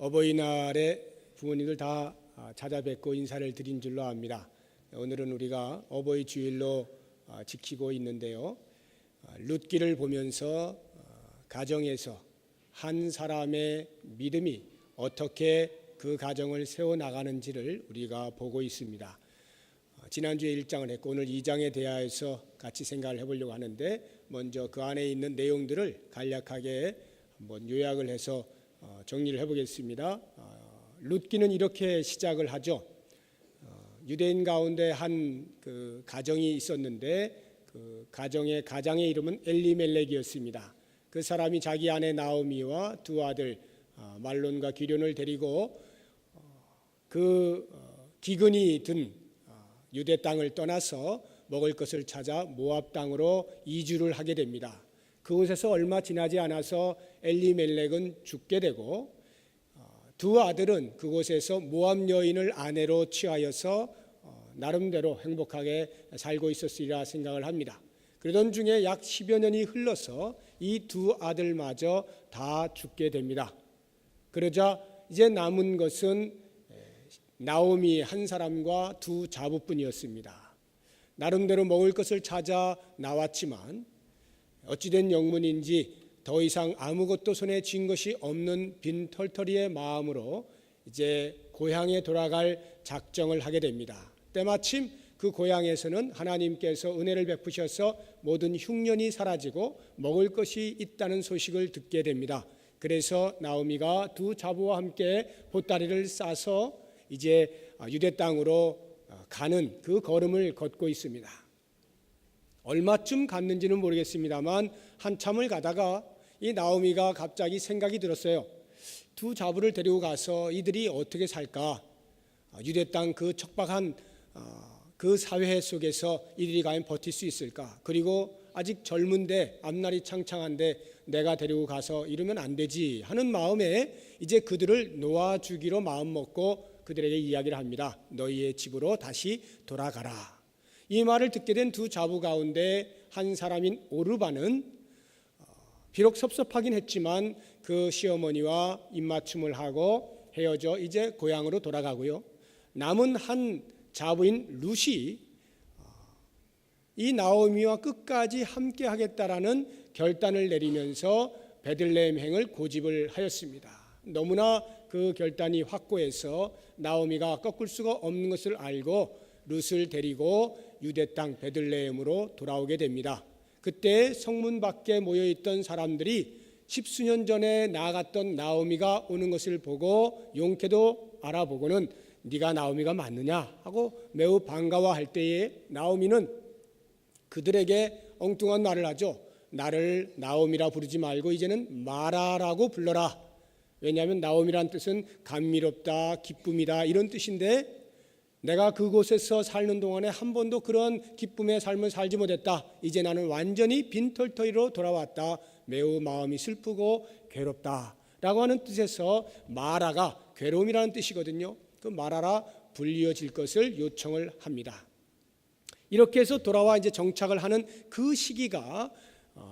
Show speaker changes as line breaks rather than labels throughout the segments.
어버이날에 부모님들 다 찾아뵙고 인사를 드린 줄로 압니다. 오늘은 우리가 어버이 주일로 지키고 있는데요. 룻기를 보면서 가정에서 한 사람의 믿음이 어떻게 그 가정을 세워나가는지를 우리가 보고 있습니다. 지난주에 1장을 했고 오늘 2장에 대하여서 같이 생각을 해보려고 하는데, 먼저 그 안에 있는 내용들을 간략하게 한번 요약을 해서 정리를 해보겠습니다. 룻기는 이렇게 시작을 하죠. 유대인 가운데 한 그 가정이 있었는데 그 가정의 가장의 이름은 엘리멜렉이었습니다. 그 사람이 자기 아내 나오미와 두 아들 말론과 기련을 데리고 그 기근이 든 유대 땅을 떠나서 먹을 것을 찾아 모압 땅으로 이주를 하게 됩니다. 그곳에서 얼마 지나지 않아서 엘리멜렉은 죽게 되고 두 아들은 그곳에서 모압 여인을 아내로 취하여서 나름대로 행복하게 살고 있었으리라 생각을 합니다. 그러던 중에 약 10여 년이 흘러서 이 두 아들마저 다 죽게 됩니다. 그러자 이제 남은 것은 나오미 한 사람과 두 자부뿐이었습니다. 나름대로 먹을 것을 찾아 나왔지만 어찌된 영문인지 더 이상 아무것도 손에 쥔 것이 없는 빈털터리의 마음으로 이제 고향에 돌아갈 작정을 하게 됩니다. 때마침 그 고향에서는 하나님께서 은혜를 베푸셔서 모든 흉년이 사라지고 먹을 것이 있다는 소식을 듣게 됩니다. 그래서 나오미가 두 자부와 함께 보따리를 싸서 이제 유대 땅으로 가는 그 걸음을 걷고 있습니다. 얼마쯤 갔는지는 모르겠습니다만 한참을 가다가 이 나오미가 갑자기 생각이 들었어요. 두 자부를 데리고 가서 이들이 어떻게 살까? 유대 땅 그 척박한 그 사회 속에서 이들이 과연 버틸 수 있을까? 그리고 아직 젊은데 앞날이 창창한데 내가 데리고 가서 이러면 안 되지 하는 마음에 이제 그들을 놓아주기로 마음먹고 그들에게 이야기를 합니다. 너희의 집으로 다시 돌아가라. 이 말을 듣게 된 두 자부 가운데 한 사람인 오르바는 비록 섭섭하긴 했지만 그 시어머니와 입맞춤을 하고 헤어져 이제 고향으로 돌아가고요. 남은 한 자부인 룻이 이 나오미와 끝까지 함께 하겠다라는 결단을 내리면서 베들레헴행을 고집을 하였습니다. 너무나 그 결단이 확고해서 나오미가 꺾을 수가 없는 것을 알고 룻을 데리고 유대 땅 베들레헴으로 돌아오게 됩니다. 그때 성문 밖에 모여있던 사람들이 10수년 전에 나아갔던 나오미가 오는 것을 보고 용케도 알아보고는 네가 나오미가 맞느냐 하고 매우 반가워할 때에 나오미는 그들에게 엉뚱한 말을 하죠. 나를 나오미라 부르지 말고 이제는 마라라고 불러라. 왜냐하면 나오미란 뜻은 감미롭다, 기쁨이다 이런 뜻인데 내가 그곳에서 사는 동안에 한 번도 그런 기쁨의 삶을 살지 못했다. 이제 나는 완전히 빈털터리로 돌아왔다. 매우 마음이 슬프고 괴롭다 라고 하는 뜻에서 마라가 괴로움이라는 뜻이거든요. 그 마라라 불리어질 것을 요청을 합니다. 이렇게 해서 돌아와 이제 정착을 하는 그 시기가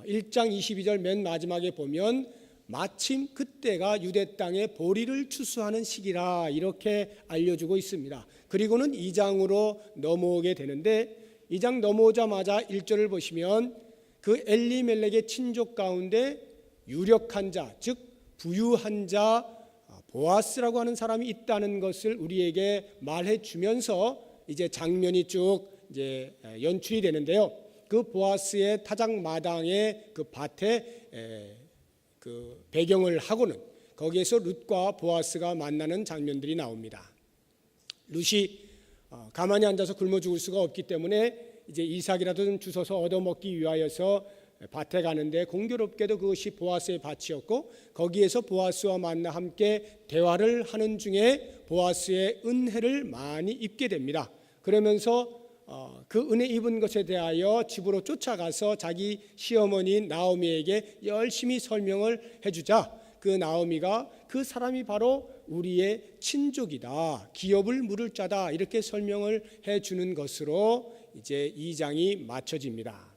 1장 22절 맨 마지막에 보면 마침 그때가 유대 땅의 보리를 추수하는 시기라 이렇게 알려주고 있습니다. 그리고는 2장으로 넘어오게 되는데 2장 넘어오자마자 1절을 보시면 그 엘리멜렉의 친족 가운데 유력한 자, 즉 부유한 자 보아스라고 하는 사람이 있다는 것을 우리에게 말해 주면서 이제 장면이 쭉 이제 연출이 되는데요. 그 보아스의 타작 마당의 그 밭에 그 배경을 하고는 거기에서 룻과 보아스가 만나는 장면들이 나옵니다. 룻이 가만히 앉아서 굶어 죽을 수가 없기 때문에 이제 이삭이라도 좀 주워서 얻어먹기 위하여서 밭에 가는데 공교롭게도 그것이 보아스의 밭이었고 거기에서 보아스와 만나 함께 대화를 하는 중에 보아스의 은혜를 많이 입게 됩니다. 그러면서 그 은혜 입은 것에 대하여 집으로 쫓아가서 자기 시어머니 나오미에게 열심히 설명을 해주자 그 나오미가 그 사람이 바로 우리의 친족이다, 기업을 물을 자다 이렇게 설명을 해주는 것으로 이제 2장이 마쳐집니다.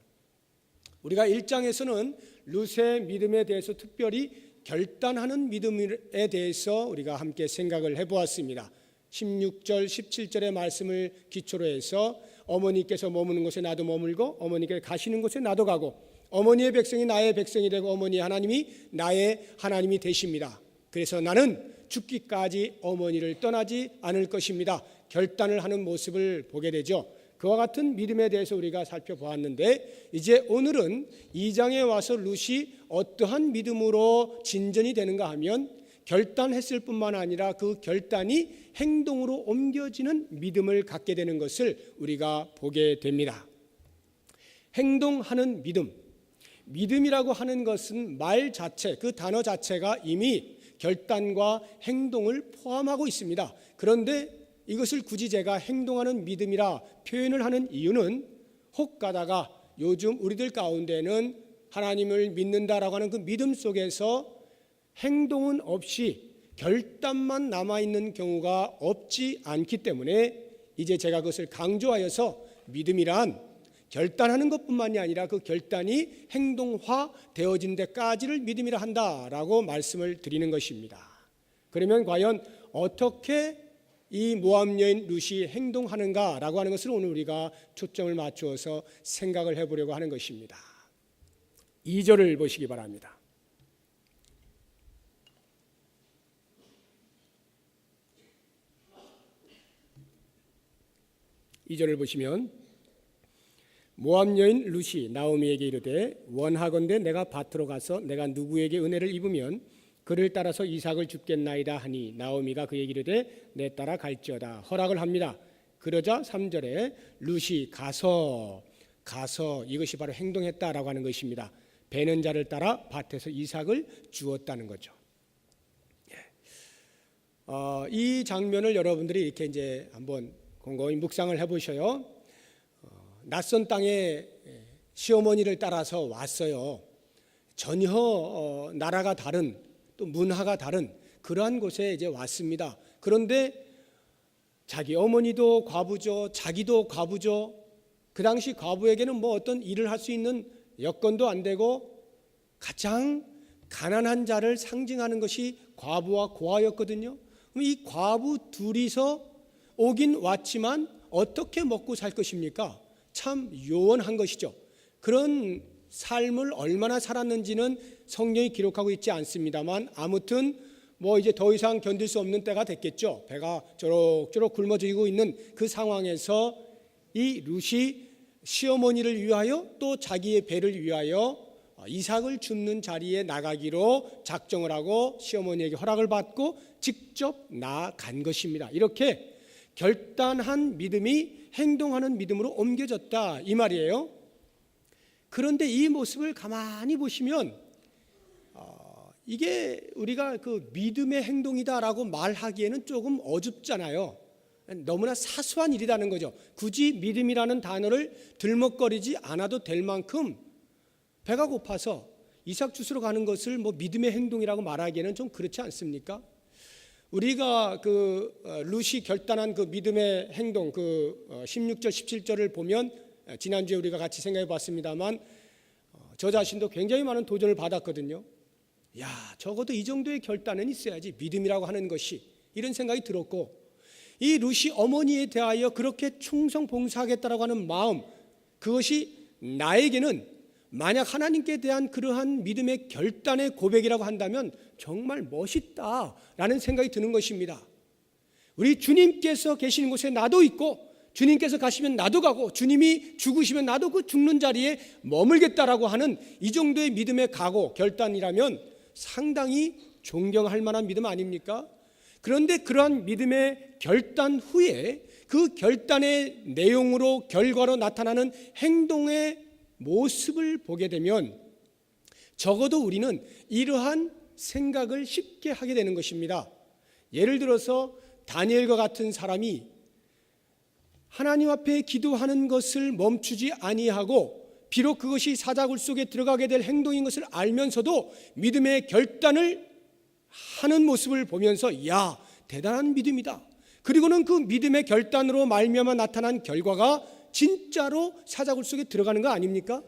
우리가 1장에서는 룻의 믿음에 대해서 특별히 결단하는 믿음에 대해서 우리가 함께 생각을 해보았습니다. 16절, 17절의 말씀을 기초로 해서 어머니께서 머무는 곳에 나도 머물고 어머니께서 가시는 곳에 나도 가고 어머니의 백성이 나의 백성이 되고 어머니 하나님이 나의 하나님이 되십니다. 그래서 나는 죽기까지 어머니를 떠나지 않을 것입니다. 결단을 하는 모습을 보게 되죠. 그와 같은 믿음에 대해서 우리가 살펴보았는데 이제 오늘은 2장에 와서 룻이 어떠한 믿음으로 진전이 되는가 하면 결단했을 뿐만 아니라 그 결단이 행동으로 옮겨지는 믿음을 갖게 되는 것을 우리가 보게 됩니다. 행동하는 믿음. 믿음이라고 하는 것은 말 자체, 그 단어 자체가 이미 결단과 행동을 포함하고 있습니다. 그런데 이것을 굳이 제가 행동하는 믿음이라 표현을 하는 이유는 혹 가다가 요즘 우리들 가운데는 하나님을 믿는다라고 하는 그 믿음 속에서 행동은 없이 결단만 남아있는 경우가 없지 않기 때문에 이제 제가 그것을 강조하여서 믿음이란 결단하는 것뿐만이 아니라 그 결단이 행동화 되어진 데까지를 믿음이라 한다라고 말씀을 드리는 것입니다. 그러면 과연 어떻게 이 모압 여인 룻이 행동하는가라고 하는 것을 오늘 우리가 초점을 맞추어서 생각을 해보려고 하는 것입니다. 2절을 보시기 바랍니다. 2절을 보시면 모압 여인 룻이 나오미에게 이르되 원하건대 내가 밭으로 가서 내가 누구에게 은혜를 입으면 그를 따라서 이삭을 줍겠나이다 하니 나오미가 그에게 이르되 내 따라 갈지어다 허락을 합니다. 그러자 3절에 룻이 가서 이것이 바로 행동했다라고 하는 것입니다. 베는 자를 따라 밭에서 이삭을 주었다는 거죠. 이 장면을 여러분들이 이렇게 이제 한번 곰곰이 묵상을 해보셔요. 낯선 땅에 시어머니를 따라서 왔어요. 전혀 나라가 다른 또 문화가 다른 그러한 곳에 이제 왔습니다. 그런데 자기 어머니도 과부죠, 자기도 과부죠. 그 당시 과부에게는 뭐 어떤 일을 할 수 있는 여건도 안 되고 가장 가난한 자를 상징하는 것이 과부와 고아였거든요. 그럼 이 과부 둘이서 오긴 왔지만 어떻게 먹고 살 것입니까? 참 요원한 것이죠. 그런 삶을 얼마나 살았는지는 성경이 기록하고 있지 않습니다만 아무튼 뭐 이제 더 이상 견딜 수 없는 때가 됐겠죠. 배가 쪼록쪼록 굶어지고 있는 그 상황에서 이 룻이 시어머니를 위하여 또 자기의 배를 위하여 이삭을 줍는 자리에 나가기로 작정을 하고 시어머니에게 허락을 받고 직접 나아간 것입니다. 이렇게 결단한 믿음이 행동하는 믿음으로 옮겨졌다 이 말이에요. 그런데 이 모습을 가만히 보시면 이게 우리가 그 믿음의 행동이다라고 말하기에는 조금 어줍잖아요. 너무나 사소한 일이라는 거죠. 굳이 믿음이라는 단어를 들먹거리지 않아도 될 만큼 배가 고파서 이삭 주스러 가는 것을 뭐 믿음의 행동이라고 말하기에는 좀 그렇지 않습니까? 우리가 그 룻이 결단한 그 믿음의 행동, 그 16절, 17절을 보면 지난주에 우리가 같이 생각해 봤습니다만 저 자신도 굉장히 많은 도전을 받았거든요. 야, 적어도 이 정도의 결단은 있어야지 믿음이라고 하는 것이 이런 생각이 들었고 이 룻이 어머니에 대하여 그렇게 충성 봉사하겠다라고 하는 마음 그것이 나에게는 만약 하나님께 대한 그러한 믿음의 결단의 고백이라고 한다면 정말 멋있다라는 생각이 드는 것입니다. 우리 주님께서 계시는 곳에 나도 있고 주님께서 가시면 나도 가고 주님이 죽으시면 나도 그 죽는 자리에 머물겠다라고 하는 이 정도의 믿음의 각오, 결단이라면 상당히 존경할 만한 믿음 아닙니까? 그런데 그러한 믿음의 결단 후에 그 결단의 내용으로 결과로 나타나는 행동의 모습을 보게 되면 적어도 우리는 이러한 생각을 쉽게 하게 되는 것입니다. 예를 들어서 다니엘과 같은 사람이 하나님 앞에 기도하는 것을 멈추지 아니하고 비록 그것이 사자굴 속에 들어가게 될 행동인 것을 알면서도 믿음의 결단을 하는 모습을 보면서 야, 대단한 믿음이다. 그리고는 그 믿음의 결단으로 말미암아 나타난 결과가 진짜로 사자굴 속에 들어가는 거 아닙니까?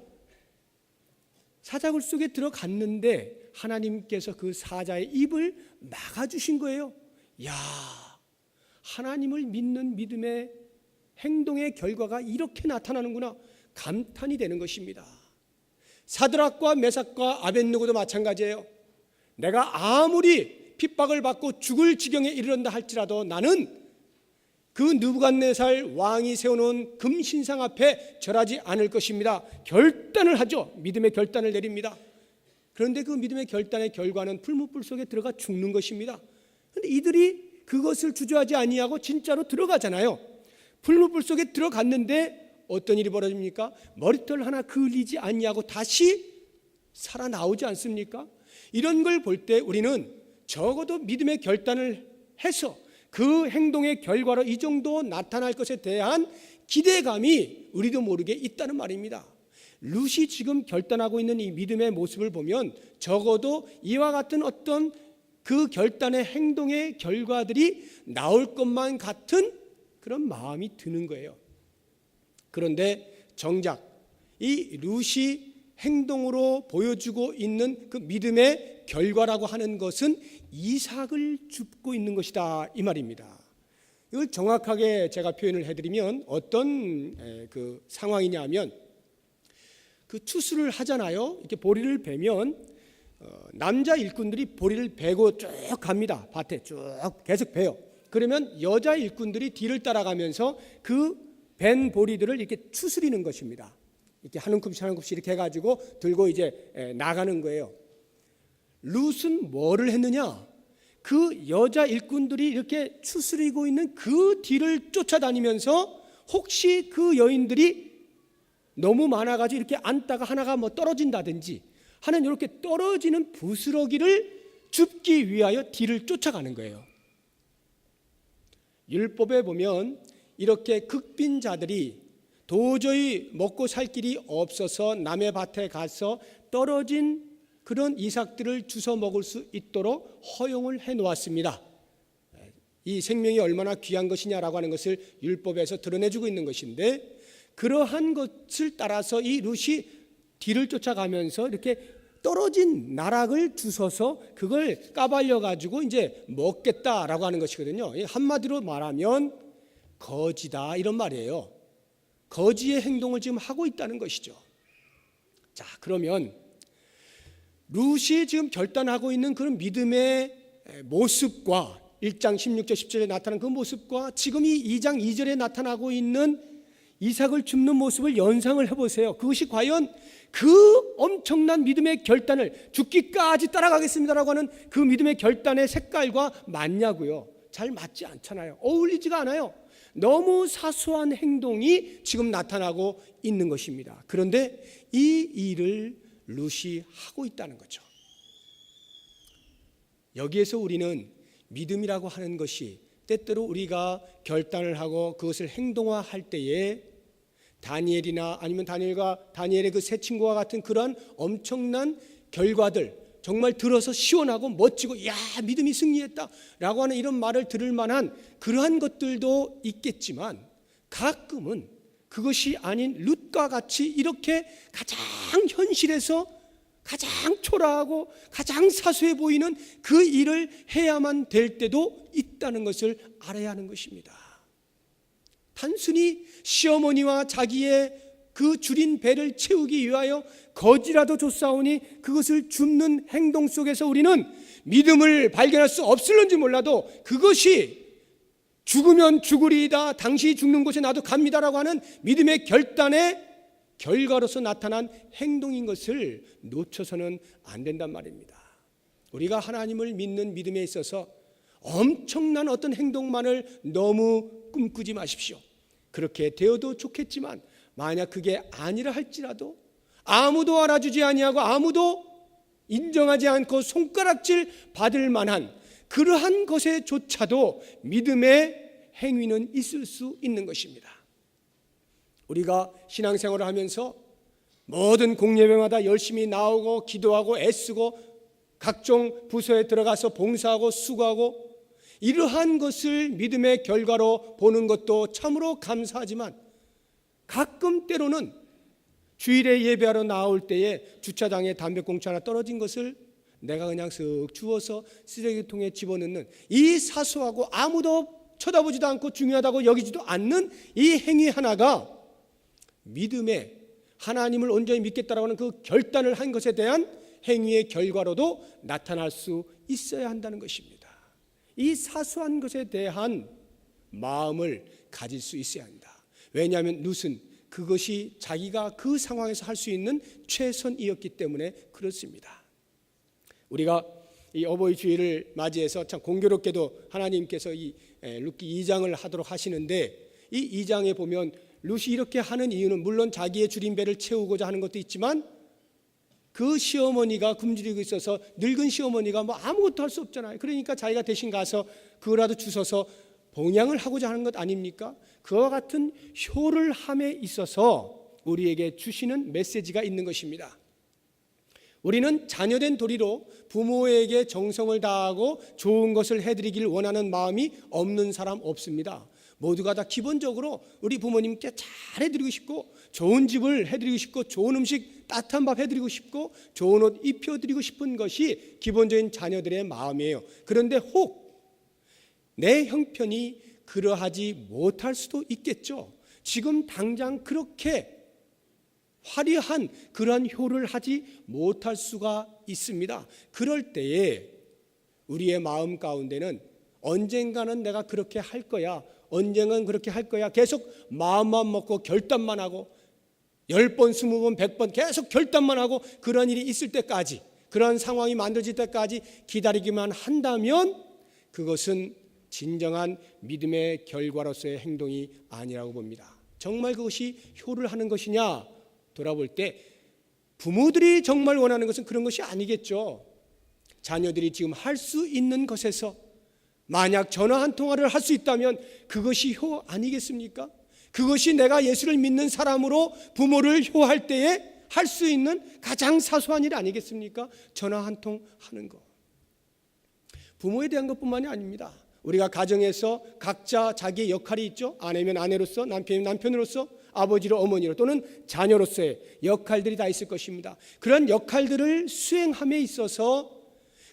사자굴 속에 들어갔는데 하나님께서 그 사자의 입을 막아주신 거예요. 야, 하나님을 믿는 믿음의 행동의 결과가 이렇게 나타나는구나 감탄이 되는 것입니다. 사드락과 메삭과 아벳느고도 마찬가지예요. 내가 아무리 핍박을 받고 죽을 지경에 이르른다 할지라도 나는 그 느부갓네살 왕이 세워놓은 금신상 앞에 절하지 않을 것입니다. 결단을 하죠. 믿음의 결단을 내립니다. 그런데 그 믿음의 결단의 결과는 풀무불 속에 들어가 죽는 것입니다. 그런데 이들이 그것을 주저하지 아니하고 진짜로 들어가잖아요. 풀무불 속에 들어갔는데 어떤 일이 벌어집니까? 머리털 하나 그을리지 아니하고 다시 살아나오지 않습니까? 이런 걸 볼 때 우리는 적어도 믿음의 결단을 해서 그 행동의 결과로 이 정도 나타날 것에 대한 기대감이 우리도 모르게 있다는 말입니다. 룻이 지금 결단하고 있는 이 믿음의 모습을 보면 적어도 이와 같은 어떤 그 결단의 행동의 결과들이 나올 것만 같은 그런 마음이 드는 거예요. 그런데 정작 이 룻이 행동으로 보여주고 있는 그 믿음의 결과라고 하는 것은 이삭을 줍고 있는 것이다 이 말입니다. 이걸 정확하게 제가 표현을 해드리면 어떤 그 상황이냐면 그 추수를 하잖아요. 이렇게 보리를 베면 남자 일꾼들이 보리를 베고 쭉 갑니다. 밭에 쭉 계속 베요. 그러면 여자 일꾼들이 뒤를 따라가면서 그 벤 보리들을 이렇게 추스리는 것입니다. 이렇게 한 움큼씩 한 움큼씩 이렇게 해가지고 들고 이제 나가는 거예요. 룻은 뭐를 했느냐? 그 여자 일꾼들이 이렇게 추스리고 있는 그 뒤를 쫓아다니면서 혹시 그 여인들이 너무 많아가지고 이렇게 앉다가 하나가 뭐 떨어진다든지 하는 이렇게 떨어지는 부스러기를 줍기 위하여 뒤를 쫓아가는 거예요. 율법에 보면 이렇게 극빈자들이 도저히 먹고 살 길이 없어서 남의 밭에 가서 떨어진 그런 이삭들을 주워 먹을 수 있도록 허용을 해 놓았습니다. 이 생명이 얼마나 귀한 것이냐라고 하는 것을 율법에서 드러내주고 있는 것인데 그러한 것을 따라서 이 룻이 뒤를 쫓아가면서 이렇게 떨어진 나락을 주워서 그걸 까발려 가지고 이제 먹겠다라고 하는 것이거든요. 한마디로 말하면 거지다 이런 말이에요. 거지의 행동을 지금 하고 있다는 것이죠. 자, 그러면 룻이 지금 결단하고 있는 그런 믿음의 모습과 1장 16절 17절에 나타난 그 모습과 지금 이 2장 2절에 나타나고 있는 이삭을 줍는 모습을 연상을 해보세요. 그것이 과연 그 엄청난 믿음의 결단을 죽기까지 따라가겠습니다라고 하는 그 믿음의 결단의 색깔과 맞냐고요? 잘 맞지 않잖아요. 어울리지가 않아요. 너무 사소한 행동이 지금 나타나고 있는 것입니다. 그런데 이 일을 룻이 하고 있다는 거죠. 여기에서 우리는 믿음이라고 하는 것이 때때로 우리가 결단을 하고 그것을 행동화할 때에 다니엘이나 아니면 다니엘의 그 세 친구와 같은 그러한 엄청난 결과들 정말 들어서 시원하고 멋지고 야 믿음이 승리했다라고 하는 이런 말을 들을 만한 그러한 것들도 있겠지만 가끔은 그것이 아닌 룻과 같이 이렇게 가장 현실에서 가장 초라하고 가장 사소해 보이는 그 일을 해야만 될 때도 있다는 것을 알아야 하는 것입니다. 단순히 시어머니와 자기의 그 줄인 배를 채우기 위하여 거지라도 줬사오니 그것을 줍는 행동 속에서 우리는 믿음을 발견할 수 없을런지 몰라도 그것이 죽으면 죽으리이다 당신이 죽는 곳에 나도 갑니다라고 하는 믿음의 결단의 결과로서 나타난 행동인 것을 놓쳐서는 안 된단 말입니다. 우리가 하나님을 믿는 믿음에 있어서 엄청난 어떤 행동만을 너무 꿈꾸지 마십시오. 그렇게 되어도 좋겠지만 만약 그게 아니라 할지라도 아무도 알아주지 아니하고 아무도 인정하지 않고 손가락질 받을 만한 그러한 것에조차도 믿음의 행위는 있을 수 있는 것입니다. 우리가 신앙생활을 하면서 모든 공예배마다 열심히 나오고 기도하고 애쓰고 각종 부서에 들어가서 봉사하고 수고하고 이러한 것을 믿음의 결과로 보는 것도 참으로 감사하지만 가끔 때로는 주일에 예배하러 나올 때에 주차장에 담배꽁초 하나 떨어진 것을 내가 그냥 쓱 주워서 쓰레기통에 집어넣는 이 사소하고 아무도 쳐다보지도 않고 중요하다고 여기지도 않는 이 행위 하나가 믿음에 하나님을 온전히 믿겠다라고 하는 그 결단을 한 것에 대한 행위의 결과로도 나타날 수 있어야 한다는 것입니다. 이 사소한 것에 대한 마음을 가질 수 있어야 한다. 왜냐하면 룻은 그것이 자기가 그 상황에서 할 수 있는 최선이었기 때문에 그렇습니다. 우리가 이 어버이 주일을 맞이해서 참 공교롭게도 하나님께서 이 룻기 2장을 하도록 하시는데, 이 2장에 보면 룻이 이렇게 하는 이유는 물론 자기의 줄인 배를 채우고자 하는 것도 있지만 그 시어머니가 굶주리고 있어서 늙은 시어머니가 뭐 아무것도 할 수 없잖아요. 그러니까 자기가 대신 가서 그거라도 주워서 봉양을 하고자 하는 것 아닙니까? 그와 같은 효를 함에 있어서 우리에게 주시는 메시지가 있는 것입니다. 우리는 자녀된 도리로 부모에게 정성을 다하고 좋은 것을 해드리길 원하는 마음이 없는 사람 없습니다. 모두가 다 기본적으로 우리 부모님께 잘 해드리고 싶고, 좋은 집을 해드리고 싶고, 좋은 음식 따뜻한 밥 해드리고 싶고, 좋은 옷 입혀드리고 싶은 것이 기본적인 자녀들의 마음이에요. 그런데 혹 내 형편이 그러하지 못할 수도 있겠죠. 지금 당장 그렇게 화려한 그러한 효를 하지 못할 수가 있습니다. 그럴 때에 우리의 마음 가운데는 언젠가는 내가 그렇게 할 거야, 언젠가는 그렇게 할 거야, 계속 마음만 먹고 결단만 하고 10번, 20번, 100번 계속 결단만 하고 그런 일이 있을 때까지, 그런 상황이 만들어질 때까지 기다리기만 한다면 그것은 진정한 믿음의 결과로서의 행동이 아니라고 봅니다. 정말 그것이 효를 하는 것이냐 돌아볼 때 부모들이 정말 원하는 것은 그런 것이 아니겠죠. 자녀들이 지금 할 수 있는 것에서 만약 전화 한 통화를 할 수 있다면 그것이 효 아니겠습니까? 그것이 내가 예수를 믿는 사람으로 부모를 효할 때에 할 수 있는 가장 사소한 일 아니겠습니까? 전화 한 통 하는 것. 부모에 대한 것뿐만이 아닙니다. 우리가 가정에서 각자 자기의 역할이 있죠. 아내면 아내로서, 남편이면 남편으로서, 아버지로 어머니로, 또는 자녀로서의 역할들이 다 있을 것입니다. 그런 역할들을 수행함에 있어서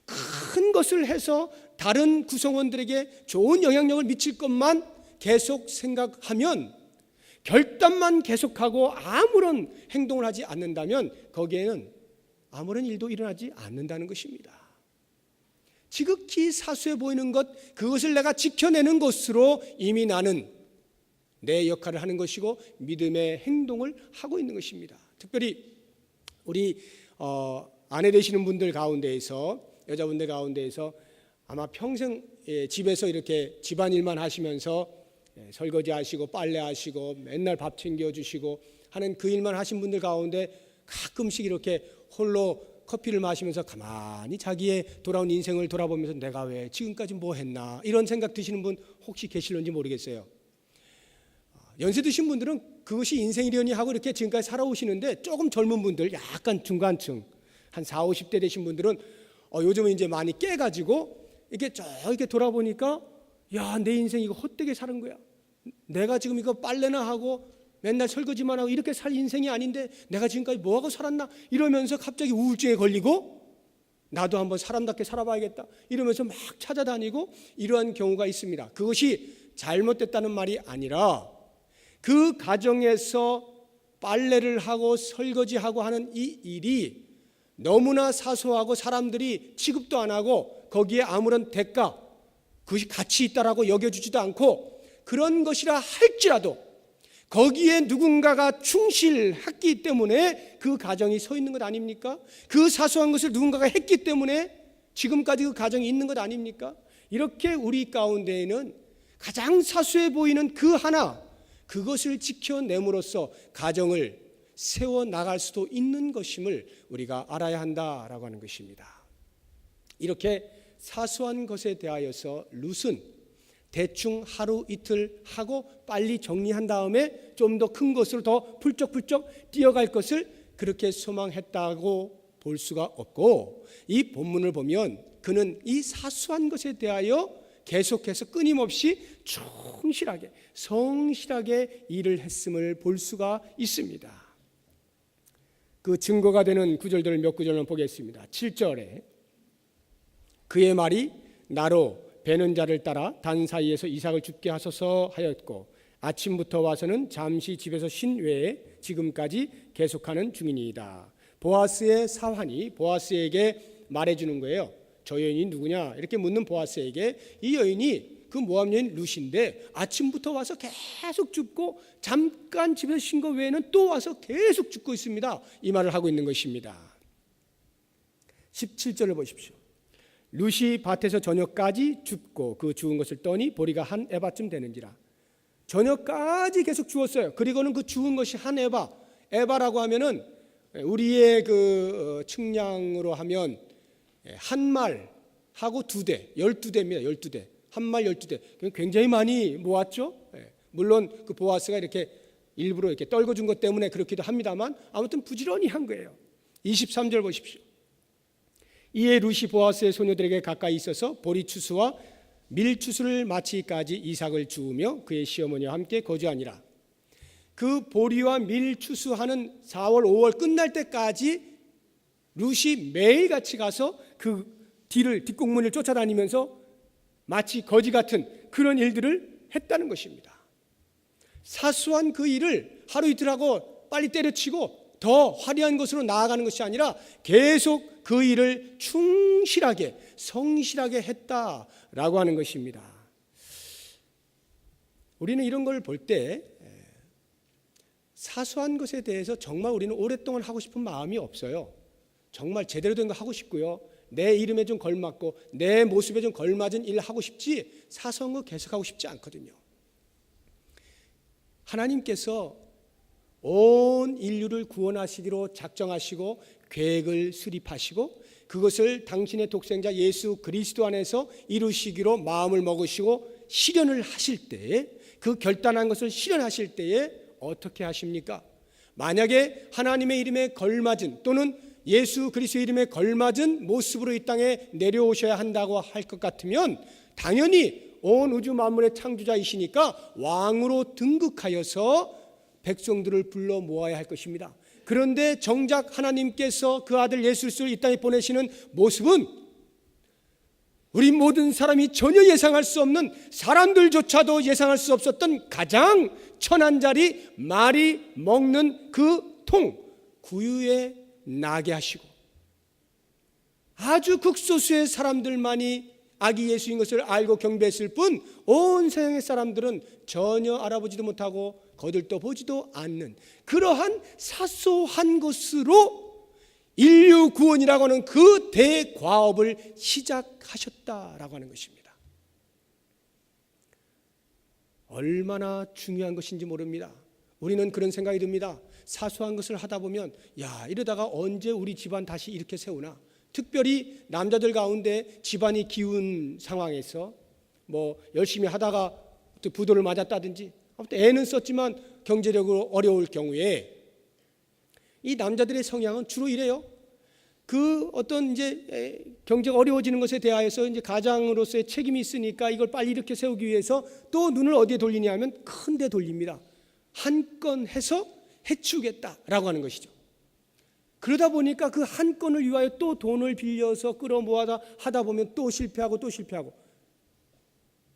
큰 것을 해서 다른 구성원들에게 좋은 영향력을 미칠 것만 계속 생각하면, 결단만 계속하고 아무런 행동을 하지 않는다면 거기에는 아무런 일도 일어나지 않는다는 것입니다. 지극히 사소해 보이는 것, 그것을 내가 지켜내는 것으로 이미 나는 내 역할을 하는 것이고 믿음의 행동을 하고 있는 것입니다. 특별히 우리 아내 되시는 분들 가운데에서, 여자분들 가운데에서 아마 평생 집에서 이렇게 집안일만 하시면서 설거지 하시고 빨래 하시고 맨날 밥 챙겨주시고 하는 그 일만 하신 분들 가운데 가끔씩 이렇게 홀로 커피를 마시면서 가만히 자기의 돌아온 인생을 돌아보면서 내가 왜 지금까지 뭐 했나 이런 생각 드시는 분 혹시 계실런지 모르겠어요. 연세 드신 분들은 그것이 인생이려니 하고 이렇게 지금까지 살아오시는데, 조금 젊은 분들, 약간 중간층 한 40, 50대 되신 분들은 요즘은 이제 많이 깨가지고 이렇게 돌아보니까 야, 내 인생 이거 헛되게 사는 거야. 내가 지금 이거 빨래나 하고 맨날 설거지만 하고 이렇게 살 인생이 아닌데 내가 지금까지 뭐하고 살았나 이러면서 갑자기 우울증에 걸리고 나도 한번 사람답게 살아봐야겠다 이러면서 막 찾아다니고 이러한 경우가 있습니다. 그것이 잘못됐다는 말이 아니라 그 가정에서 빨래를 하고 설거지하고 하는 이 일이 너무나 사소하고 사람들이 취급도 안 하고 거기에 아무런 대가, 그것이 가치 있다라고 여겨주지도 않고 그런 것이라 할지라도 거기에 누군가가 충실했기 때문에 그 가정이 서 있는 것 아닙니까? 그 사소한 것을 누군가가 했기 때문에 지금까지 그 가정이 있는 것 아닙니까? 이렇게 우리 가운데에는 가장 사소해 보이는 그 하나, 그것을 지켜냄으로써 가정을 세워나갈 수도 있는 것임을 우리가 알아야 한다라고 하는 것입니다. 이렇게 사소한 것에 대하여서 룻은 대충 하루 이틀 하고 빨리 정리한 다음에 좀 더 큰 것으로 더 훌쩍훌쩍 뛰어갈 것을 그렇게 소망했다고 볼 수가 없고, 이 본문을 보면 그는 이 사소한 것에 대하여 계속해서 끊임없이 충실하게 성실하게 일을 했음을 볼 수가 있습니다. 그 증거가 되는 구절들을 몇 구절만 보겠습니다. 7절에 그의 말이 나로 베는 자를 따라 단 사이에서 이삭을 죽게 하소서 하였고 아침부터 와서는 잠시 집에서 쉰 외에 지금까지 계속하는 중이니이다. 보아스의 사환이 보아스에게 말해주는 거예요. 저 여인이 누구냐 이렇게 묻는 보아스에게 이 여인이 그 모압 여인 룻인데 아침부터 와서 계속 죽고 잠깐 집에서 쉰 거 외에는 또 와서 계속 죽고 있습니다. 이 말을 하고 있는 것입니다. 17절을 보십시오. 룻이 밭에서 저녁까지 줍고 그 주운 것을 떠니 보리가 한 에바쯤 되는지라. 저녁까지 계속 주었어요. 그리고는 그 주운 것이 한 에바. 에바라고 하면은 우리의 그 측량으로 하면 한 말하고 2대, 12대입니다. 12대. 한 말 12대. 굉장히 많이 모았죠. 물론 그 보아스가 이렇게 일부러 이렇게 떨궈준 것 때문에 그렇기도 합니다만 아무튼 부지런히 한 거예요. 23절 보십시오. 이에 룻이 보아스의 소녀들에게 가까이 있어서 보리 추수와 밀 추수를 마치기까지 이삭을 주우며 그의 시어머니와 함께 거주하니라. 그 보리와 밀 추수하는 4월 5월 끝날 때까지 룻이 매일같이 가서 그 뒷공문을 쫓아다니면서 마치 거지 같은 그런 일들을 했다는 것입니다. 사소한 그 일을 하루 이틀 하고 빨리 때려치고 더 화려한 것으로 나아가는 것이 아니라 계속 그 일을 충실하게 성실하게 했다라고 하는 것입니다. 우리는 이런 걸 볼 때 사소한 것에 대해서 정말 우리는 오랫동안 하고 싶은 마음이 없어요. 정말 제대로 된 거 하고 싶고요. 내 이름에 좀 걸맞고 내 모습에 좀 걸맞은 일 하고 싶지 사소한 거 계속하고 싶지 않거든요. 하나님께서 온 인류를 구원하시기로 작정하시고 계획을 수립하시고 그것을 당신의 독생자 예수 그리스도 안에서 이루시기로 마음을 먹으시고 실현을 하실 때에 그 결단한 것을 실현하실 때에 어떻게 하십니까? 만약에 하나님의 이름에 걸맞은 또는 예수 그리스도의 이름에 걸맞은 모습으로 이 땅에 내려오셔야 한다고 할 것 같으면 당연히 온 우주 만물의 창조자이시니까 왕으로 등극하여서 백성들을 불러 모아야 할 것입니다. 그런데 정작 하나님께서 그 아들 예수 그리스도를 이 땅에 보내시는 모습은 우리 모든 사람이 전혀 예상할 수 없는 사람들조차도 예상할 수 없었던 가장 천한 자리 말이 먹는 그 통 구유에 나게 하시고 아주 극소수의 사람들만이 아기 예수인 것을 알고 경배했을 뿐 온 세상의 사람들은 전혀 알아보지도 못하고 거들떠 보지도 않는 그러한 사소한 것으로 인류 구원이라고 하는 그 대과업을 시작하셨다라고 하는 것입니다. 얼마나 중요한 것인지 모릅니다. 우리는 그런 생각이 듭니다. 사소한 것을 하다 보면 야 이러다가 언제 우리 집안 다시 이렇게 세우나. 특별히 남자들 가운데 집안이 기운 상황에서 뭐 열심히 하다가 부도를 맞았다든지 아무튼 애는 썼지만 경제력으로 어려울 경우에 이 남자들의 성향은 주로 이래요. 그 어떤 이제 경제가 어려워지는 것에 대하여서 이제 가장으로서의 책임이 있으니까 이걸 빨리 이렇게 세우기 위해서 또 눈을 어디에 돌리냐 하면 큰 데 돌립니다. 한 건 해서 해치우겠다라고 하는 것이죠. 그러다 보니까 그 한 건을 위하여 또 돈을 빌려서 끌어모아다 하다 보면 또 실패하고 또 실패하고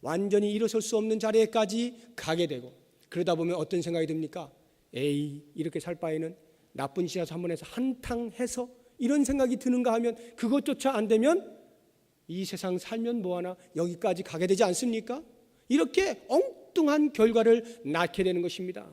완전히 일어설 수 없는 자리에까지 가게 되고 그러다 보면 어떤 생각이 듭니까? 에이 이렇게 살 바에는 나쁜 씨앗 한번 해서 한탕 해서 이런 생각이 드는가 하면 그것조차 안 되면 이 세상 살면 뭐하나 여기까지 가게 되지 않습니까? 이렇게 엉뚱한 결과를 낳게 되는 것입니다.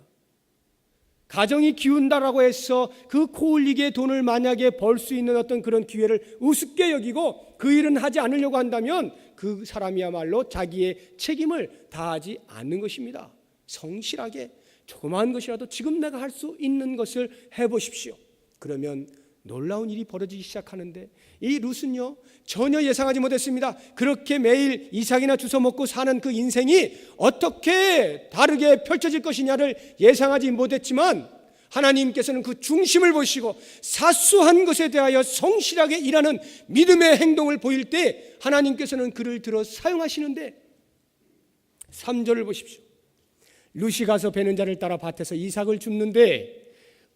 가정이 기운다라고 해서 그 코 흘리게 돈을 만약에 벌 수 있는 어떤 그런 기회를 우습게 여기고 그 일은 하지 않으려고 한다면 그 사람이야말로 자기의 책임을 다하지 않는 것입니다. 성실하게 조그마한 것이라도 지금 내가 할 수 있는 것을 해보십시오. 그러면 놀라운 일이 벌어지기 시작하는데 이 룻은요 전혀 예상하지 못했습니다. 그렇게 매일 이삭이나 주워 먹고 사는 그 인생이 어떻게 다르게 펼쳐질 것이냐를 예상하지 못했지만 하나님께서는 그 중심을 보시고 사소한 것에 대하여 성실하게 일하는 믿음의 행동을 보일 때 하나님께서는 그를 들어 사용하시는데 3절을 보십시오. 룻이 가서 베는 자를 따라 밭에서 이삭을 줍는데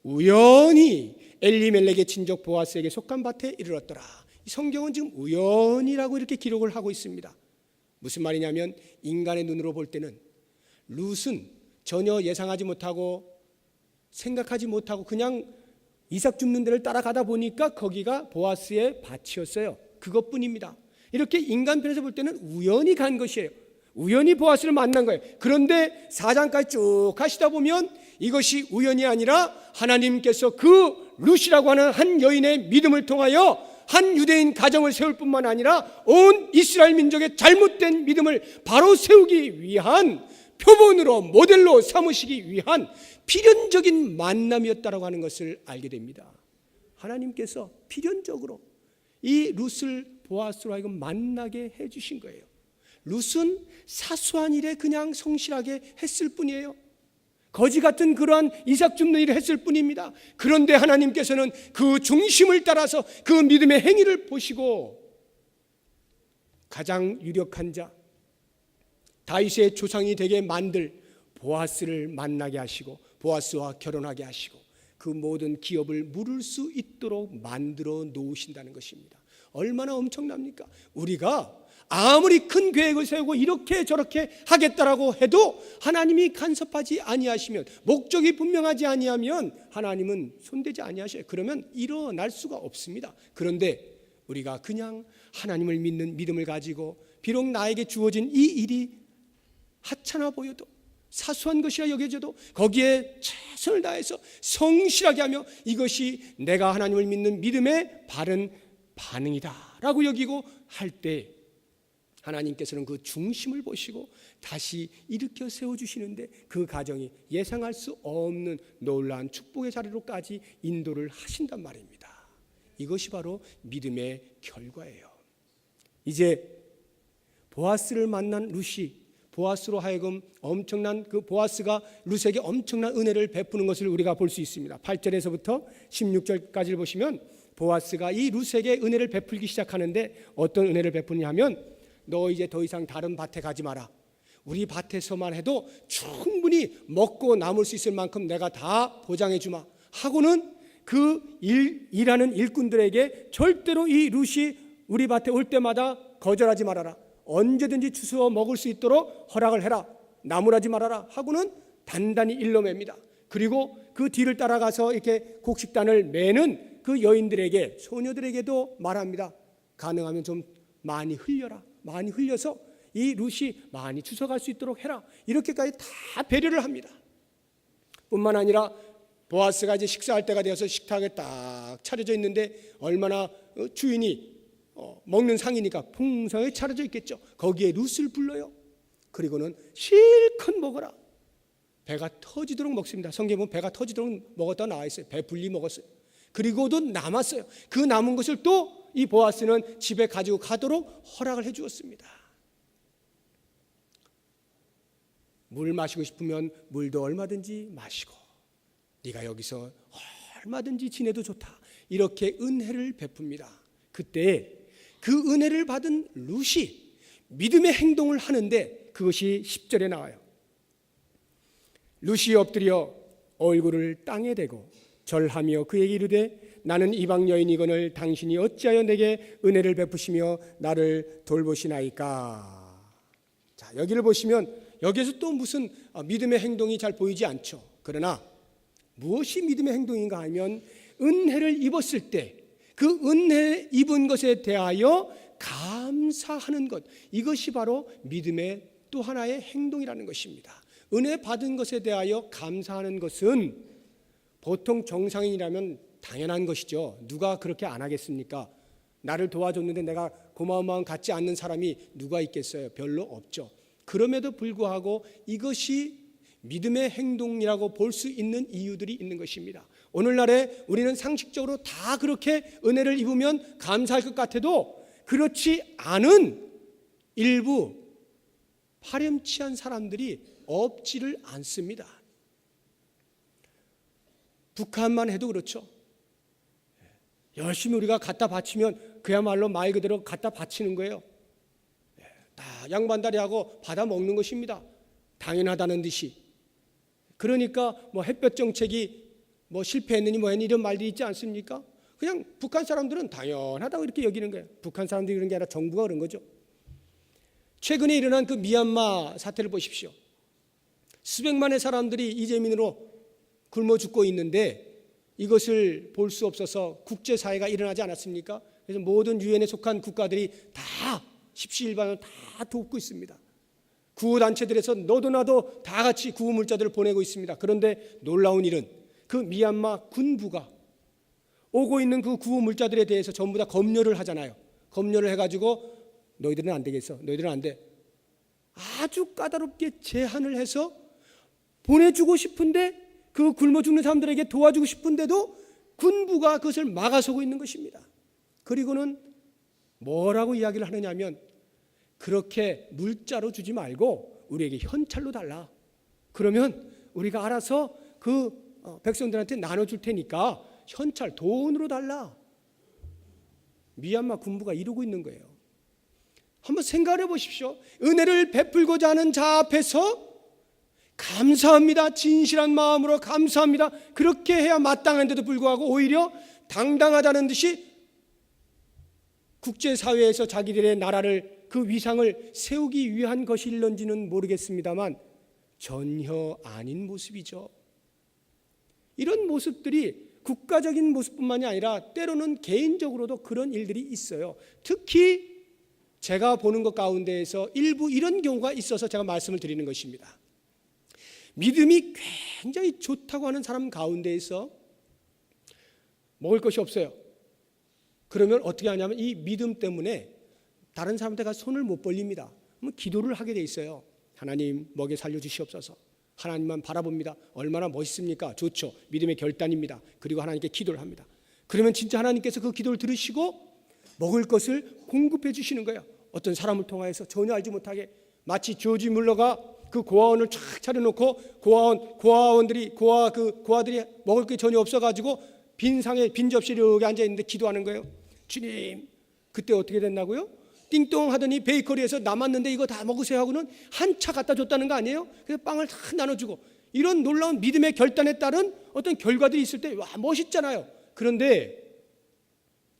우연히 엘리멜렉의 친족 보아스에게 속한 밭에 이르렀더라. 성경은 지금 우연이라고 이렇게 기록을 하고 있습니다. 무슨 말이냐면 인간의 눈으로 볼 때는 룻은 전혀 예상하지 못하고 생각하지 못하고 그냥 이삭 줍는 데를 따라가다 보니까 거기가 보아스의 밭이었어요. 그것뿐입니다. 이렇게 인간편에서 볼 때는 우연히 간 것이에요. 우연히 보아스를 만난 거예요. 그런데 4장까지 쭉 가시다 보면 이것이 우연이 아니라 하나님께서 그 룻이라고 하는 한 여인의 믿음을 통하여 한 유대인 가정을 세울 뿐만 아니라 온 이스라엘 민족의 잘못된 믿음을 바로 세우기 위한 표본으로 모델로 삼으시기 위한 필연적인 만남이었다라고 하는 것을 알게 됩니다. 하나님께서 필연적으로 이 룻을 보아스로 하여금 만나게 해주신 거예요. 룻은 사소한 일에 그냥 성실하게 했을 뿐이에요. 거지 같은 그러한 이삭 줍는 일을 했을 뿐입니다. 그런데 하나님께서는 그 중심을 따라서 그 믿음의 행위를 보시고 가장 유력한 자 다윗의 조상이 되게 만들 보아스를 만나게 하시고 보아스와 결혼하게 하시고 그 모든 기업을 물을 수 있도록 만들어 놓으신다는 것입니다. 얼마나 엄청납니까? 우리가 아무리 큰 계획을 세우고 이렇게 저렇게 하겠다라고 해도 하나님이 간섭하지 아니하시면, 목적이 분명하지 아니하면 하나님은 손대지 아니하셔요. 그러면 일어날 수가 없습니다. 그런데 우리가 그냥 하나님을 믿는 믿음을 가지고 비록 나에게 주어진 이 일이 하찮아 보여도 사소한 것이라 여겨져도 거기에 최선을 다해서 성실하게 하며 이것이 내가 하나님을 믿는 믿음의 바른 반응이다 라고 여기고 할 때 하나님께서는 그 중심을 보시고 다시 일으켜 세워주시는데 그 가정이 예상할 수 없는 놀라운 축복의 자리로까지 인도를 하신단 말입니다. 이것이 바로 믿음의 결과예요. 이제 보아스를 만난 룻이 보아스로 하여금 엄청난 그 보아스가 룻에게 엄청난 은혜를 베푸는 것을 우리가 볼 수 있습니다. 8절에서부터 16절까지를 보시면 보아스가 이 룻에게 은혜를 베풀기 시작하는데 어떤 은혜를 베푸냐 하면 너 이제 더 이상 다른 밭에 가지 마라. 우리 밭에서만 해도 충분히 먹고 남을 수 있을 만큼 내가 다 보장해 주마 하고는 그 일하는 일꾼들에게 절대로 이 룻이 우리 밭에 올 때마다 거절하지 말아라. 언제든지 주워 먹을 수 있도록 허락을 해라. 나무라지 말아라 하고는 단단히 일러맵니다. 그리고 그 뒤를 따라가서 이렇게 곡식단을 매는 그 여인들에게, 소녀들에게도 말합니다. 가능하면 좀 많이 흘려라. 많이 흘려서 이 룻이 많이 주워갈 수 있도록 해라. 이렇게까지 다 배려를 합니다. 뿐만 아니라 보아스가 이제 식사할 때가 되어서 식탁에 딱 차려져 있는데 얼마나 주인이 먹는 상이니까 풍성하게 차려져 있겠죠. 거기에 룻을 불러요. 그리고는 실컷 먹어라. 배가 터지도록 먹습니다. 성경에 보면 배가 터지도록 먹었다 나와 있어요. 배불리 먹었어요. 그리고도 남았어요. 그 남은 것을 또 이 보아스는 집에 가지고 가도록 허락을 해 주었습니다. 물 마시고 싶으면 물도 얼마든지 마시고 네가 여기서 얼마든지 지내도 좋다. 이렇게 은혜를 베풉니다. 그때 그 은혜를 받은 룻이 믿음의 행동을 하는데 그것이 10절에 나와요. 룻이 엎드려 얼굴을 땅에 대고 절하며 그에게 이르되 나는 이방 여인이거늘 당신이 어찌하여 내게 은혜를 베푸시며 나를 돌보시나이까. 자, 여기를 보시면 여기에서 또 무슨 믿음의 행동이 잘 보이지 않죠. 그러나 무엇이 믿음의 행동인가 하면 은혜를 입었을 때 그 은혜 입은 것에 대하여 감사하는 것, 이것이 바로 믿음의 또 하나의 행동이라는 것입니다. 은혜 받은 것에 대하여 감사하는 것은 보통 정상인이라면 당연한 것이죠. 누가 그렇게 안 하겠습니까? 나를 도와줬는데 내가 고마운 마음 갖지 않는 사람이 누가 있겠어요? 별로 없죠. 그럼에도 불구하고 이것이 믿음의 행동이라고 볼 수 있는 이유들이 있는 것입니다. 오늘날에 우리는 상식적으로 다 그렇게 은혜를 입으면 감사할 것 같아도 그렇지 않은 일부 파렴치한 사람들이 없지를 않습니다. 북한만 해도 그렇죠. 열심히 우리가 갖다 바치면 그야말로 말 그대로 갖다 바치는 거예요. 다 양반다리하고 받아 먹는 것입니다. 당연하다는 듯이. 그러니까 뭐 햇볕 정책이 뭐 실패했느니 뭐 했니 이런 말들이 있지 않습니까? 그냥 북한 사람들은 당연하다고 이렇게 여기는 거예요. 북한 사람들이 그런 게 아니라 정부가 그런 거죠. 최근에 일어난 그 미얀마 사태를 보십시오. 수백만의 사람들이 이재민으로 굶어 죽고 있는데 이것을 볼 수 없어서 국제사회가 일어나지 않았습니까? 그래서 모든 유엔에 속한 국가들이 다 십시일반으로 다 돕고 있습니다. 구호단체들에서 너도 나도 다 같이 구호물자들을 보내고 있습니다. 그런데 놀라운 일은 그 미얀마 군부가 오고 있는 그 구호물자들에 대해서 전부 다 검열을 하잖아요. 검열을 해가지고 너희들은 안 되겠어. 너희들은 안 돼. 아주 까다롭게 제한을 해서 보내주고 싶은데 그 굶어 죽는 사람들에게 도와주고 싶은데도 군부가 그것을 막아서고 있는 것입니다. 그리고는 뭐라고 이야기를 하느냐면 그렇게 물자로 주지 말고 우리에게 현찰로 달라. 그러면 우리가 알아서 그 백성들한테 나눠줄 테니까 현찰 돈으로 달라. 미얀마 군부가 이러고 있는 거예요. 한번 생각해 보십시오. 은혜를 베풀고자 하는 자 앞에서 감사합니다. 진실한 마음으로 감사합니다. 그렇게 해야 마땅한데도 불구하고 오히려 당당하다는 듯이 국제사회에서 자기들의 나라를 그 위상을 세우기 위한 것일런지는 모르겠습니다만 전혀 아닌 모습이죠. 이런 모습들이 국가적인 모습뿐만이 아니라 때로는 개인적으로도 그런 일들이 있어요. 특히 제가 보는 것 가운데에서 일부 이런 경우가 있어서 제가 말씀을 드리는 것입니다. 믿음이 굉장히 좋다고 하는 사람 가운데에서 먹을 것이 없어요. 그러면 어떻게 하냐면 이 믿음 때문에 다른 사람한테 가서 손을 못 벌립니다. 그러면 기도를 하게 돼 있어요. 하나님 먹여 살려주시옵소서. 하나님만 바라봅니다. 얼마나 멋있습니까? 좋죠. 믿음의 결단입니다. 그리고 하나님께 기도를 합니다. 그러면 진짜 하나님께서 그 기도를 들으시고 먹을 것을 공급해 주시는 거예요. 어떤 사람을 통하여서 전혀 알지 못하게 마치 조지 물러가 그 고아원을 쫙 차려놓고 고아들이 먹을 게 전혀 없어가지고 빈 상에 빈 접시에 여기 앉아 있는데 기도하는 거예요. 주님, 그때 어떻게 됐나고요? 띵동 하더니 베이커리에서 남았는데 이거 다 먹으세요 하고는 한 차 갖다 줬다는 거 아니에요? 그래서 빵을 다 나눠주고 이런 놀라운 믿음의 결단에 따른 어떤 결과들이 있을 때 와 멋있잖아요. 그런데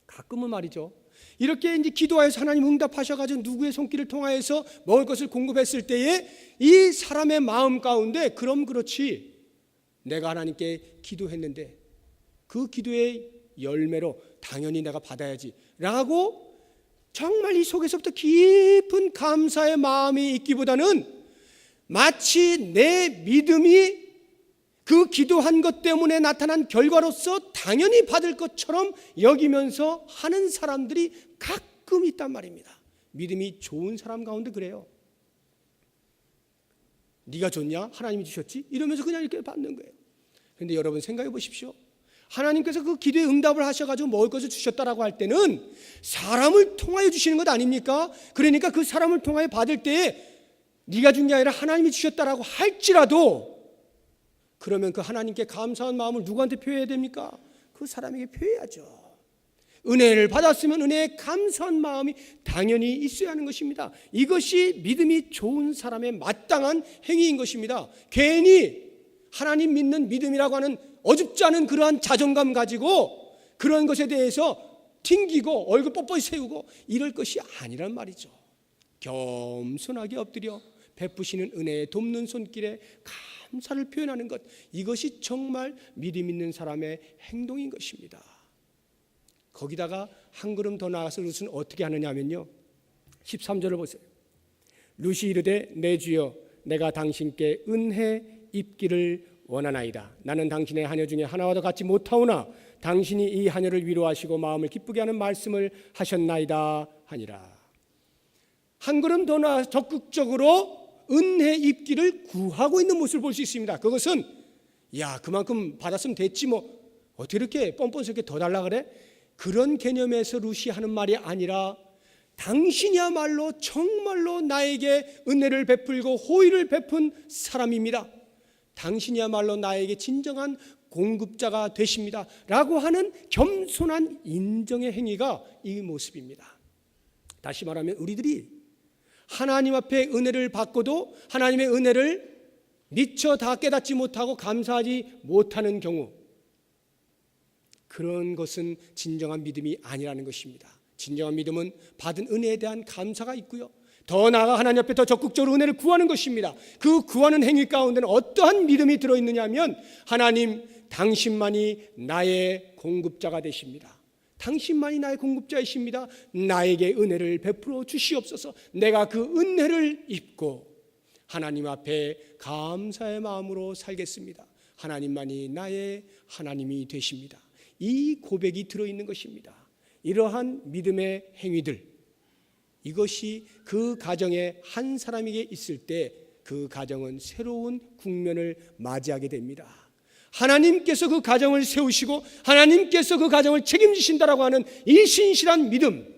가끔은 말이죠. 이렇게 이제 기도하여서 하나님 응답하셔가지고 누구의 손길을 통하여서 먹을 것을 공급했을 때에 이 사람의 마음 가운데 그럼 그렇지 내가 하나님께 기도했는데 그 기도의 열매로 당연히 내가 받아야지 라고 정말 이 속에서부터 깊은 감사의 마음이 있기보다는 마치 내 믿음이 그 기도한 것 때문에 나타난 결과로서 당연히 받을 것처럼 여기면서 하는 사람들이 가끔 있단 말입니다. 믿음이 좋은 사람 가운데 그래요. 네가 줬냐? 하나님이 주셨지? 이러면서 그냥 이렇게 받는 거예요. 그런데 여러분 생각해 보십시오. 하나님께서 그 기도에 응답을 하셔가지고 먹을 것을 주셨다라고 할 때는 사람을 통하여 주시는 것 아닙니까? 그러니까 그 사람을 통하여 받을 때에 네가 준 게 아니라 하나님이 주셨다라고 할지라도 그러면 그 하나님께 감사한 마음을 누구한테 표해야 됩니까? 그 사람에게 표해야죠. 은혜를 받았으면 은혜에 감사한 마음이 당연히 있어야 하는 것입니다. 이것이 믿음이 좋은 사람의 마땅한 행위인 것입니다. 괜히 하나님 믿는 믿음이라고 하는 어줍지 않은 그러한 자존감 가지고 그런 것에 대해서 튕기고 얼굴 뻣뻣이 세우고 이럴 것이 아니란 말이죠. 겸손하게 엎드려 베푸시는 은혜에 돕는 손길에 감사를 표현하는 것, 이것이 정말 믿음 있는 사람의 행동인 것입니다. 거기다가 한 걸음 더 나아가서 룻은 어떻게 하느냐면요, 13절을 보세요. 룻이 이르되 내 주여 내가 당신께 은혜 입기를 원하나이다. 나는 당신의 하녀 중에 하나와도 같지 못하오나 당신이 이 하녀를 위로하시고 마음을 기쁘게 하는 말씀을 하셨나이다 하니라. 한 걸음 더 나아가서 적극적으로 은혜 입기를 구하고 있는 모습을 볼 수 있습니다. 그것은 야 그만큼 받았으면 됐지 뭐 어떻게 이렇게 뻔뻔스럽게 더 달라 그래? 그런 개념에서 룻이 하는 말이 아니라 당신이야말로 정말로 나에게 은혜를 베풀고 호의를 베푼 사람입니다. 당신이야말로 나에게 진정한 공급자가 되십니다 라고 하는 겸손한 인정의 행위가 이 모습입니다. 다시 말하면 우리들이 하나님 앞에 은혜를 받고도 하나님의 은혜를 미처 다 깨닫지 못하고 감사하지 못하는 경우, 그런 것은 진정한 믿음이 아니라는 것입니다. 진정한 믿음은 받은 은혜에 대한 감사가 있고요, 더 나아가 하나님 앞에 더 적극적으로 은혜를 구하는 것입니다. 그 구하는 행위 가운데는 어떠한 믿음이 들어있느냐 하면, 하나님 당신만이 나의 공급자가 되십니다. 당신만이 나의 공급자이십니다. 나에게 은혜를 베풀어 주시옵소서. 내가 그 은혜를 입고 하나님 앞에 감사의 마음으로 살겠습니다. 하나님만이 나의 하나님이 되십니다. 이 고백이 들어있는 것입니다. 이러한 믿음의 행위들, 이것이 그 가정에 한 사람에게 있을 때 그 가정은 새로운 국면을 맞이하게 됩니다. 하나님께서 그 가정을 세우시고 하나님께서 그 가정을 책임지신다라고 하는 이 신실한 믿음,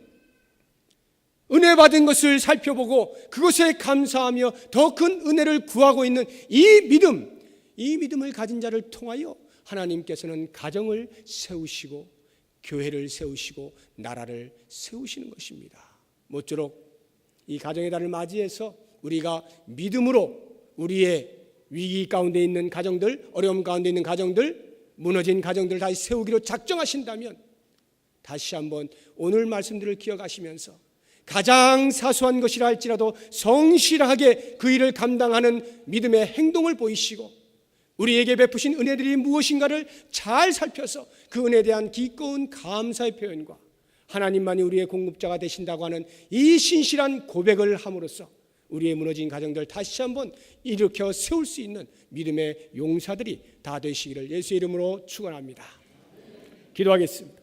은혜 받은 것을 살펴보고 그것에 감사하며 더 큰 은혜를 구하고 있는 이 믿음을 가진 자를 통하여 하나님께서는 가정을 세우시고 교회를 세우시고 나라를 세우시는 것입니다. 모쪼록 이 가정의 달을 맞이해서 우리가 믿음으로 우리의 위기 가운데 있는 가정들, 어려움 가운데 있는 가정들, 무너진 가정들 다시 세우기로 작정하신다면 다시 한번 오늘 말씀들을 기억하시면서 가장 사소한 것이라 할지라도 성실하게 그 일을 감당하는 믿음의 행동을 보이시고 우리에게 베푸신 은혜들이 무엇인가를 잘 살펴서 그 은혜에 대한 기꺼운 감사의 표현과 하나님만이 우리의 공급자가 되신다고 하는 이 신실한 고백을 함으로써 우리의 무너진 가정들 다시 한번 일으켜 세울 수 있는 믿음의 용사들이 다 되시기를 예수의 이름으로 축원합니다. 기도하겠습니다.